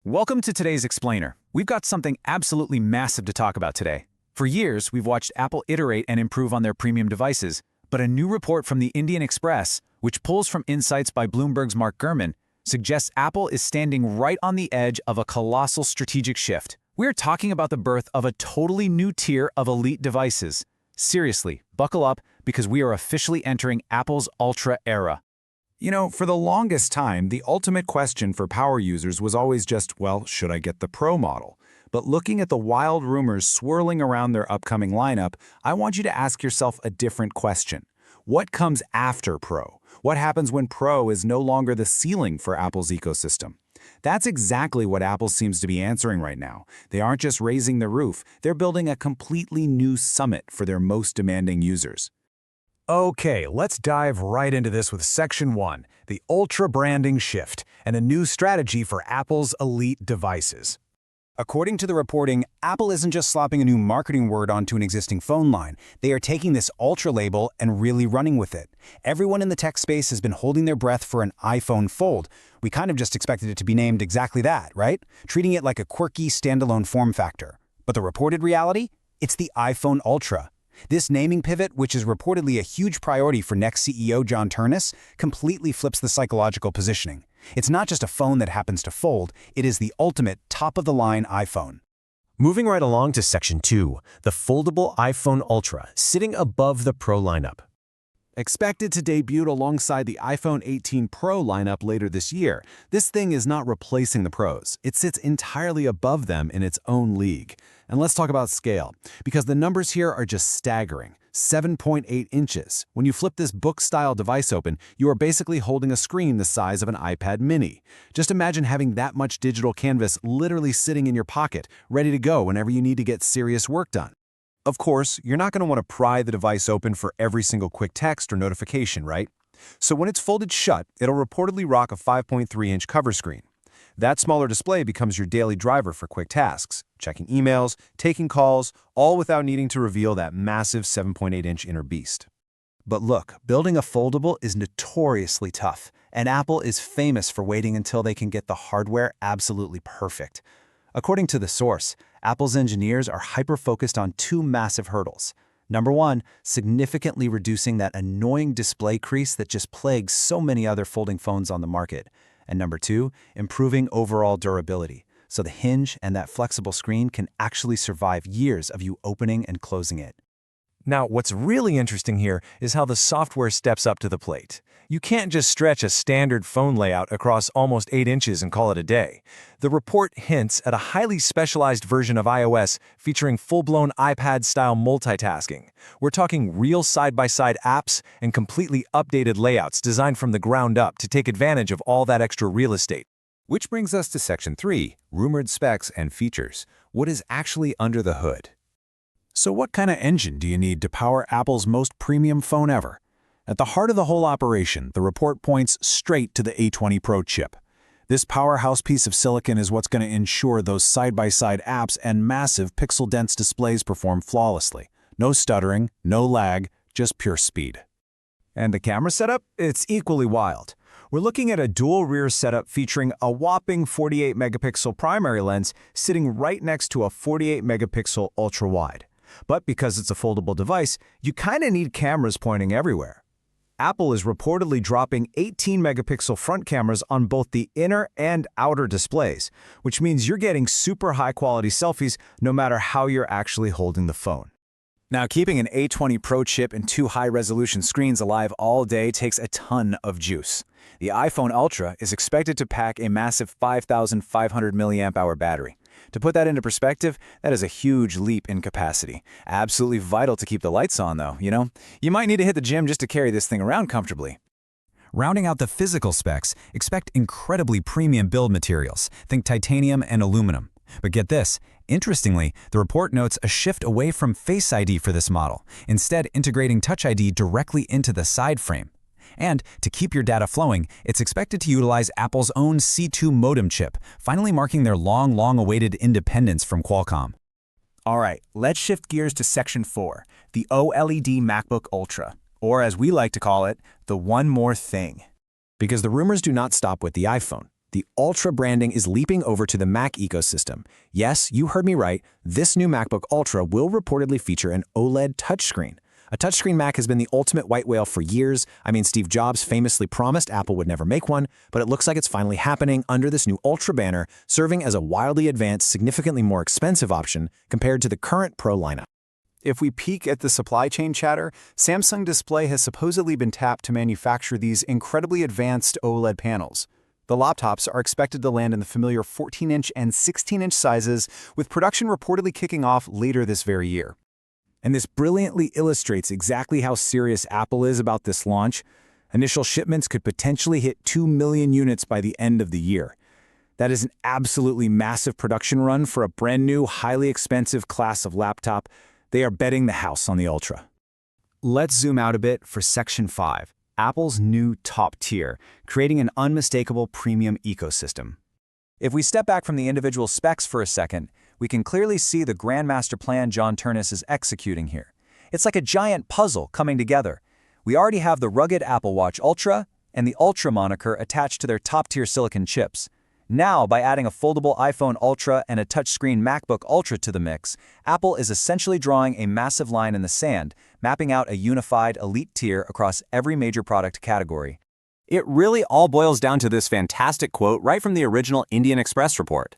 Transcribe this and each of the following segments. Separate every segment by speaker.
Speaker 1: Welcome to today's Explainer. We've got something absolutely massive to talk about today. For years, we've watched Apple iterate and improve on their premium devices, but a new report from the Indian Express, which pulls from insights by Bloomberg's Mark Gurman, suggests Apple is standing right on the edge of a colossal strategic shift. We're talking about the birth of a totally new tier of elite devices. Seriously, buckle up because we are officially entering Apple's Ultra era.
Speaker 2: You know, for the longest time, the ultimate question for power users was always just, well, should I get the Pro model? But looking at the wild rumors swirling around their upcoming lineup, I want you to ask yourself a different question. What comes after Pro? What happens when Pro is no longer the ceiling for Apple's ecosystem? That's exactly what Apple seems to be answering right now. They aren't just raising the roof, they're building a completely new summit for their most demanding users.
Speaker 3: Okay, let's dive right into this with Section 1, the Ultra branding shift, and a new strategy for Apple's elite devices. According to the reporting, Apple isn't just slapping a new marketing word onto an existing phone line. They are taking this Ultra label and really running with it. Everyone in the tech space has been holding their breath for an iPhone Fold. We kind of just expected it to be named exactly that, right? Treating it like a quirky, standalone form factor. But the reported reality? It's the iPhone Ultra. This naming pivot, which is reportedly a huge priority for next CEO John Ternus, completely flips the psychological positioning. It's not just a phone that happens to fold, it is the ultimate top-of-the-line iPhone.
Speaker 4: Moving right along to Section 2, the foldable iPhone Ultra, sitting above the Pro lineup.
Speaker 5: Expected to debut alongside the iPhone 18 Pro lineup later this year, this thing is not replacing the Pros. It sits entirely above them in its own league. And let's talk about scale, because the numbers here are just staggering. 7.8 inches. When you flip this book-style device open, you are basically holding a screen the size of an iPad mini. Just imagine having that much digital canvas literally sitting in your pocket, ready to go whenever you need to get serious work done. Of course, you're not going to want to pry the device open for every single quick text or notification, right? So when it's folded shut, it'll reportedly rock a 5.3-inch cover screen. That smaller display becomes your daily driver for quick tasks, checking emails, taking calls, all without needing to reveal that massive 7.8-inch inner beast. But look, building a foldable is notoriously tough, and Apple is famous for waiting until they can get the hardware absolutely perfect. According to the source, Apple's engineers are hyper-focused on two massive hurdles. Number one, significantly reducing that annoying display crease that just plagues so many other folding phones on the market. And number two, improving overall durability, so the hinge and that flexible screen can actually survive years of you opening and closing it.
Speaker 3: Now, what's really interesting here is how the software steps up to the plate. You can't just stretch a standard phone layout across almost 8 inches and call it a day. The report hints at a highly specialized version of iOS featuring full-blown iPad-style multitasking. We're talking real side-by-side apps and completely updated layouts designed from the ground up to take advantage of all that extra real estate.
Speaker 2: Which brings us to Section 3, rumored specs and features. What is actually under the hood?
Speaker 5: So what kind of engine do you need to power Apple's most premium phone ever? At the heart of the whole operation, the report points straight to the A20 Pro chip. This powerhouse piece of silicon is what's going to ensure those side-by-side apps and massive pixel-dense displays perform flawlessly. No stuttering, no lag, just pure speed.
Speaker 3: And the camera setup? It's equally wild. We're looking at a dual rear setup featuring a whopping 48-megapixel primary lens sitting right next to a 48-megapixel ultra-wide. But because it's a foldable device, you kind of need cameras pointing everywhere. Apple is reportedly dropping 18-megapixel front cameras on both the inner and outer displays, which means you're getting super high-quality selfies no matter how you're actually holding the phone.
Speaker 1: Now, keeping an A20 Pro chip and two high-resolution screens alive all day takes a ton of juice. The iPhone Ultra is expected to pack a massive 5,500 milliamp-hour battery. To put that into perspective, that is a huge leap in capacity. Absolutely vital to keep the lights on, though, you know? You might need to hit the gym just to carry this thing around comfortably.
Speaker 6: Rounding out the physical specs, expect incredibly premium build materials. Think titanium and aluminum. But get this, interestingly, the report notes a shift away from Face ID for this model, instead integrating Touch ID directly into the side frame. And to keep your data flowing, it's expected to utilize Apple's own C2 modem chip, finally marking their long-awaited independence from Qualcomm.
Speaker 1: All right, let's shift gears to Section 4, the OLED MacBook Ultra, or as we like to call it, the one more thing. Because the rumors do not stop with the iPhone.
Speaker 3: The Ultra branding is leaping over to the Mac ecosystem. Yes, you heard me right, this new MacBook Ultra will reportedly feature an OLED touchscreen. A touchscreen Mac has been the ultimate white whale for years. I mean, Steve Jobs famously promised Apple would never make one, but it looks like it's finally happening under this new Ultra banner, serving as a wildly advanced, significantly more expensive option compared to the current Pro lineup.
Speaker 2: If we peek at the supply chain chatter, Samsung Display has supposedly been tapped to manufacture these incredibly advanced OLED panels. The laptops are expected to land in the familiar 14-inch and 16-inch sizes, with production reportedly kicking off later this very year.
Speaker 3: And this brilliantly illustrates exactly how serious Apple is about this launch. Initial shipments could potentially hit 2 million units by the end of the year. That is an absolutely massive production run for a brand new, highly expensive class of laptop. They are betting the house on the Ultra.
Speaker 1: Let's zoom out a bit for Section 5, Apple's new top tier, creating an unmistakable premium ecosystem. If we step back from the individual specs for a second, we can clearly see the grandmaster plan John Ternus is executing here. It's like a giant puzzle coming together. We already have the rugged Apple Watch Ultra and the Ultra moniker attached to their top-tier silicon chips. Now, by adding a foldable iPhone Ultra and a touchscreen MacBook Ultra to the mix, Apple is essentially drawing a massive line in the sand, mapping out a unified elite tier across every major product category.
Speaker 4: It really all boils down to this fantastic quote right from the original Indian Express report.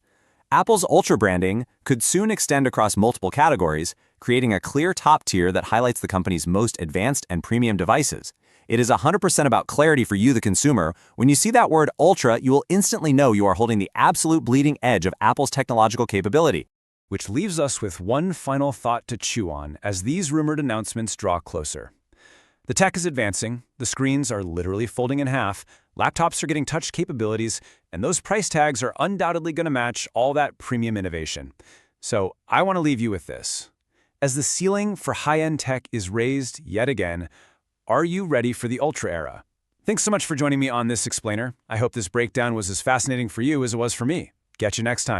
Speaker 4: Apple's Ultra branding could soon extend across multiple categories, creating a clear top tier that highlights the company's most advanced and premium devices. It is 100% about clarity for you, the consumer. When you see that word Ultra, you will instantly know you are holding the absolute bleeding edge of Apple's technological capability.
Speaker 3: Which leaves us with one final thought to chew on as these rumored announcements draw closer. The tech is advancing, the screens are literally folding in half, laptops are getting touch capabilities, and those price tags are undoubtedly going to match all that premium innovation. So I want to leave you with this. As the ceiling for high-end tech is raised yet again, are you ready for the Ultra era? Thanks so much for joining me on this explainer. I hope this breakdown was as fascinating for you as it was for me. Catch you next time.